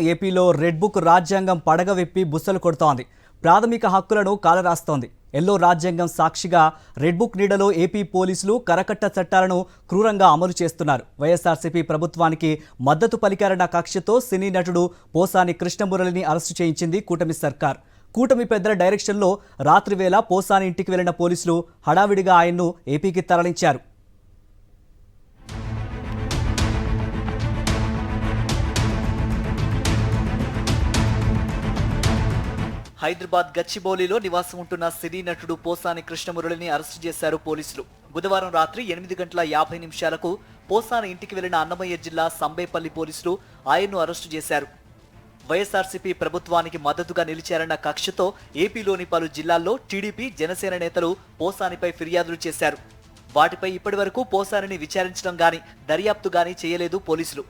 ఏపీలో red book రాజ్యాంగం పడగ విప్పి బుస్సలు కొడుతోంది. ప్రాథమిక హక్కులను కాలరాస్తోంది. ఎల్లో రాజ్యాంగం సాక్షిగా రెడ్ బుక్ నీడలో ఏపీ పోలీసులు కరకట్ట చట్టాలను క్రూరంగా అమలు చేస్తున్నారు. వైఎస్ఆర్సీపీ ప్రభుత్వానికి మద్దతు పలికారన్న కక్షతో సినీ నటుడు పోసాని కృష్ణమురళిని అరెస్టు చేయించింది కూటమి సర్కార్. కూటమి పెద్దల డైరెక్షన్లో రాత్రివేళ పోసాని ఇంటికి వెళ్లిన పోలీసులు హడావిడిగా ఆయన్ను ఏపీకి తరలించారు. హైదరాబాద్ గచ్చిబౌలిలో నివాసం ఉంటున్న సినీ నటుడు పోసాని కృష్ణమురళిని అరెస్టు చేశారు పోలీసులు. బుధవారం రాత్రి 8:50 పోసాని ఇంటికి వెళ్లిన అన్నమయ్య జిల్లా సంబేపల్లి పోలీసులు ఆయన్ను అరెస్టు చేశారు. వైఎస్ఆర్సీపీ ప్రభుత్వానికి మద్దతుగా నిలిచారన్న కక్షతో ఏపీలోని పలు జిల్లాల్లో టీడీపీ, జనసేన నేతలు పోసానిపై ఫిర్యాదులు చేశారు. వాటిపై ఇప్పటివరకు పోసానిని విచారించడం గానీ దర్యాప్తు గానీ చేయలేదు పోలీసులు.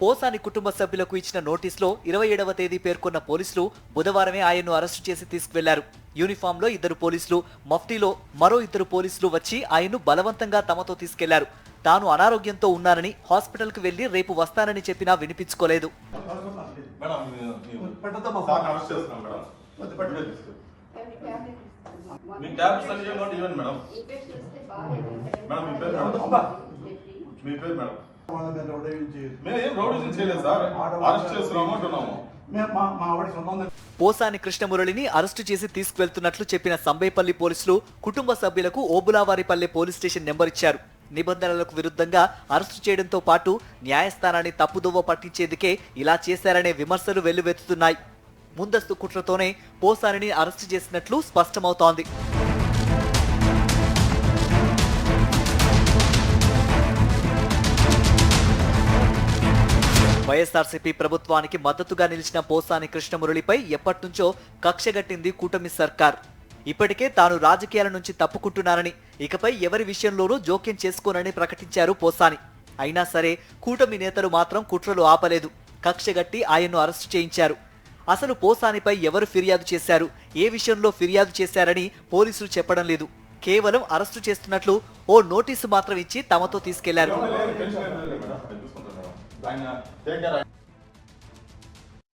పోసాని కుటుంబ సభ్యులకు ఇచ్చిన నోటీసులో 27వ తేదీ పేర్కొన్న పోలీసులు బుధవారమే ఆయన్ను అరెస్టు చేసి తీసుకువెళ్లారు. యూనిఫామ్లో 2 పోలీసులు, మఫ్టీలో మరో 2 పోలీసులు వచ్చి ఆయన్ను బలవంతంగా తమతో తీసుకెళ్లారు. తాను అనారోగ్యంతో ఉన్నానని, హాస్పిటల్కు వెళ్లి రేపు వస్తానని చెప్పినా వినిపించుకోలేదు. పోసాని కృష్ణమురళిని అరెస్టు చేసి తీసుకువెళ్తున్నట్లు చెప్పిన సంబేపల్లి పోలీసులు కుటుంబ సభ్యులకు ఓబులావారిపల్లె పోలీస్ స్టేషన్ నెంబర్ ఇచ్చారు. నిబంధనలకు విరుద్ధంగా అరెస్టు చేయడంతో పాటు న్యాయస్థానాన్ని తప్పుదోవ పట్టించేందుకే ఇలా చేశారనే విమర్శలు వెల్లువెత్తుతున్నాయి. ముందస్తు కుట్రతోనే పోసానిని అరెస్టు చేసినట్లు స్పష్టమవుతోంది. వైఎస్ఆర్సీపీ ప్రభుత్వానికి మద్దతుగా నిలిచిన పోసాని కృష్ణమురళిపై ఎప్పటినుంచో కక్షగట్టింది కూటమి సర్కార్. ఇప్పటికే తాను రాజకీయాల నుంచి తప్పుకుంటున్నానని, ఇకపై ఎవరి విషయంలోనూ జోక్యం చేసుకోనని ప్రకటించారు పోసాని. అయినా సరే కూటమి నేతలు మాత్రం కుట్రలు ఆపలేదు. కక్షగట్టి ఆయన్ను అరెస్టు చేయించారు. అసలు పోసానిపై ఎవరు ఫిర్యాదు చేశారు, ఏ విషయంలో ఫిర్యాదు చేశారని పోలీసులు చెప్పడం లేదు. కేవలం అరెస్టు చేస్తున్నట్లు ఓ నోటీసు మాత్రం ఇచ్చి తమతో తీసుకెళ్లారు.